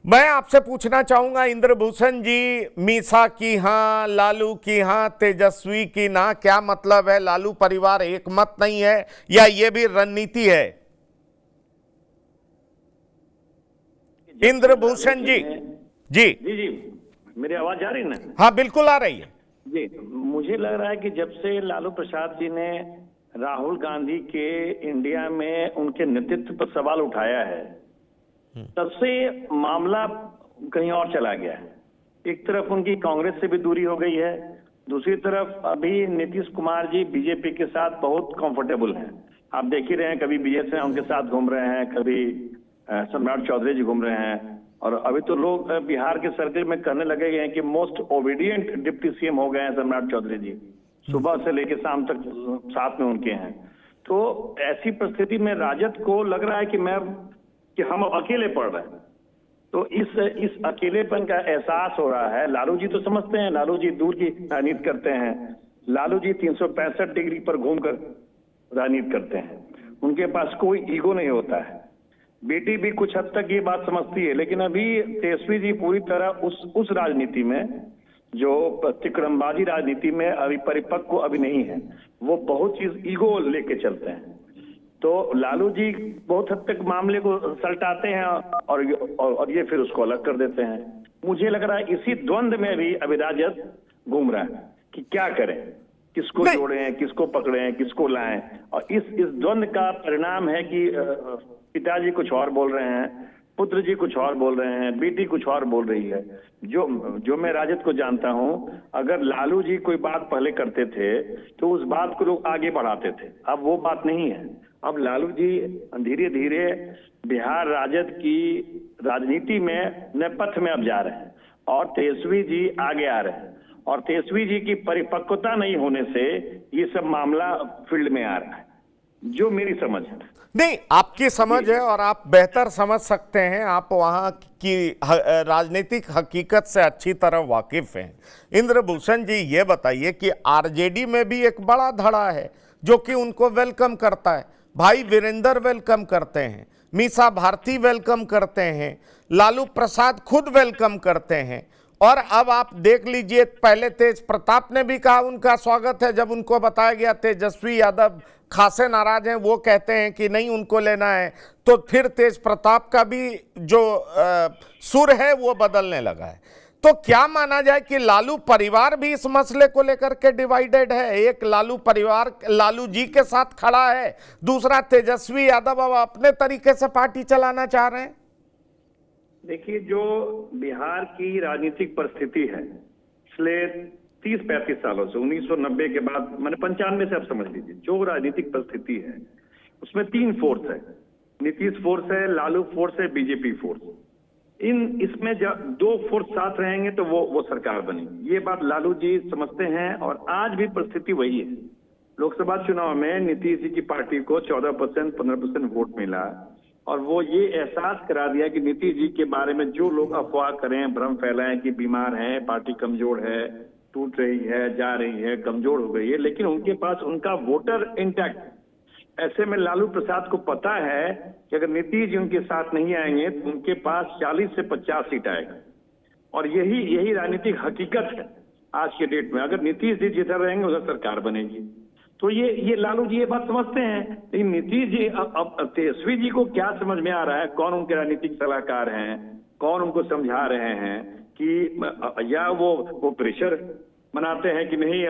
मैं आपसे पूछना चाहूंगा इंद्रभूषण जी, मीसा की हाँ, लालू की हाँ, तेजस्वी की ना, क्या मतलब है? लालू परिवार एक मत नहीं है या ये भी रणनीति है? जब से लालू इंद्रभूषण जी जी। ने जी। जी जी मेरी आवाज आ रही है ना? हाँ, बिल्कुल आ रही है। जी, मुझे लग रहा है कि जब से लालू प्रसाद जी ने राहुल गांधी के इंडिया में उनके नेतृत्व पर सवाल उठाया है, तब से मामला कहीं और चला गया है। एक तरफ उनकी कांग्रेस से भी दूरी हो गई है, दूसरी तरफ अभी नीतीश कुमार जी बीजेपी के साथ बहुत कंफर्टेबल हैं। आप देख ही रहे हैं, कभी बीएसपी उनके साथ घूम रहे हैं, कभी सम्राट चौधरी जी घूम रहे हैं, और अभी तो लोग बिहार के सर्कल में कहने लगे हैं कि मोस्ट ओबीडियंट डिप्टी सीएम हो गए हैं सम्राट चौधरी जी, सुबह से लेकर शाम तक साथ में उनके हैं। तो ऐसी परिस्थिति में राजद को लग रहा है कि हम अकेले पड़ रहे हैं। तो इस अकेलेपन का एहसास हो रहा है। लालू जी तो समझते हैं, लालू जी दूर की राजनीति करते हैं, लालू जी 365 डिग्री पर घूमकर राजनीति करते हैं, उनके पास कोई ईगो नहीं होता है। बेटी भी कुछ हद तक ये बात समझती है, लेकिन अभी तेजस्वी जी पूरी तरह उस राजनीति में, जो तिकड़मबाजी राजनीति में अभी परिपक्व अभी नहीं है। वो बहुत चीज ईगो लेके चलते हैं। तो लालू जी बहुत हद तक मामले को सलटाते हैं और ये फिर उसको अलग कर देते हैं। मुझे लग रहा है इसी द्वंद में भी अभी राजद घूम रहा है कि क्या करें, किसको जोड़ें, किसको पकड़ें, किसको लाएं। और इस द्वंद का परिणाम है कि पिताजी कुछ और बोल रहे हैं, पुत्र जी कुछ और बोल रहे हैं, बेटी कुछ और बोल रही है। जो मैं राजद को जानता हूं, अगर लालू जी कोई बात पहले करते थे तो उस बात को लोग आगे बढ़ाते थे। अब वो बात नहीं है। अब लालू जी धीरे धीरे बिहार राजद की राजनीति में नए पथ में अब जा रहे हैं और तेजस्वी जी आगे आ रहे हैं, और तेजस्वी जी की परिपक्वता नहीं होने से ये सब मामला फील्ड में आ रहा है, जो मेरी समझ है। नहीं, आपकी समझ है और आप बेहतर समझ सकते हैं, आप वहां की राजनीतिक हकीकत से अच्छी तरह वाकिफ हैं। इंद्रभूषण जी, ये बताइए कि आरजेडी में भी एक बड़ा धड़ा है जो कि उनको वेलकम करता है। भाई वीरेंद्र वेलकम करते हैं, मीसा भारती वेलकम करते हैं, लालू प्रसाद खुद वेलकम करते हैं। और अब आप देख लीजिए, पहले तेज प्रताप ने भी कहा उनका स्वागत है। जब उनको बताया गया तेजस्वी यादव खासे नाराज हैं, वो कहते हैं कि नहीं उनको लेना है, तो फिर तेज प्रताप का भी जो सुर है वो बदलने लगा है। तो क्या माना जाए कि लालू परिवार भी इस मसले को लेकर के डिवाइडेड है? एक लालू परिवार लालू जी के साथ खड़ा है, दूसरा तेजस्वी यादव अब अपने तरीके से पार्टी चलाना चाह रहे हैं। देखिए, जो बिहार की राजनीतिक परिस्थिति है पिछले 30-35 सालों से, 1990 के बाद, मैंने 95 से आप समझ लीजिए, जो राजनीतिक परिस्थिति है उसमें 3 फोर्स है। नीतीश फोर्स है, लालू फोर्स है, बीजेपी फोर्स। इसमें जब 2 फोर्स साथ रहेंगे तो वो सरकार बनेगी। ये बात लालू जी समझते हैं और आज भी परिस्थिति वही है। लोकसभा चुनाव में नीतीश जी की पार्टी को 14%, 15% वोट मिला, और वो ये एहसास करा दिया कि नीतीश जी के बारे में जो लोग अफवाह करें, भ्रम फैलाएं कि बीमार हैं, पार्टी कमजोर है, टूट रही है, जा रही है, कमजोर हो गई है, लेकिन उनके पास उनका वोटर इंटैक्ट। ऐसे में लालू प्रसाद को पता है कि अगर नीतीश जी उनके साथ नहीं आएंगे तो उनके पास 40 से 50 सीट आएगा, और यही राजनीतिक हकीकत है आज के डेट में। अगर नीतीश जी जिधर रहेंगे उधर सरकार बनेगी। तो ये लालू जी ये बात समझते हैं, लेकिन नीतीश जी अब तेजस्वी जी को क्या समझ में आ रहा है, कौन उनके राजनीतिक सलाहकार हैं, कौन उनको समझा रहे हैं कि, या वो प्रेशर बनाते हैं कि नहीं,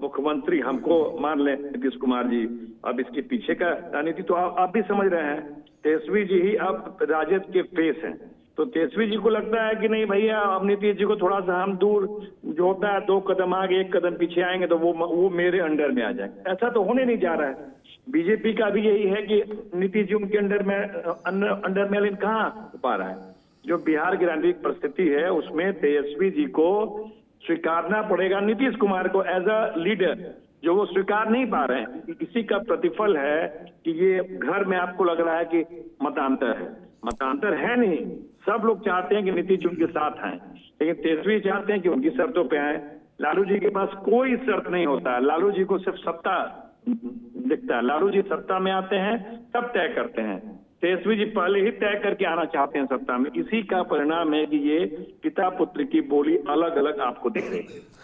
मुख्यमंत्री हमको मान ले नीतीश कुमार जी। अब इसके पीछे का राजनीति तो आप भी समझ रहे हैं। तेजस्वी जी ही अब राजद के फेस हैं, तो तेजस्वी जी को लगता है कि नहीं भैया, अब नीतीश जी को थोड़ा सा हम दूर, जो होता है 2 कदम आगे 1 कदम पीछे आएंगे तो वो मेरे अंडर में आ जाएंगे। ऐसा तो होने नहीं जा रहा है। बीजेपी का भी यही है कि नीतीश जी उनके अंडर में लेकिन कहाँ हो पा रहा है। जो बिहार की राजनीतिक परिस्थिति है उसमें तेजस्वी जी को स्वीकारना पड़ेगा नीतीश कुमार को एज अ लीडर, जो वो स्वीकार नहीं पा रहे हैं। इसी का प्रतिफल है कि ये घर में आपको लग रहा है कि मतांतर है नहीं। सब लोग चाहते हैं कि नीतीश जी उनके साथ आए, लेकिन तेजस्वी चाहते हैं कि उनकी शर्तों पे आए। लालू जी के पास कोई शर्त नहीं होता है, लालू जी को सिर्फ सत्ता दिखता है। लालू जी सत्ता में आते हैं तब तय करते हैं तेजस्वी जी पहले ही तय करके आना चाहते हैं सत्ता में। इसी का परिणाम है कि ये पिता पुत्र की बोली अलग अलग आपको दिख रही है।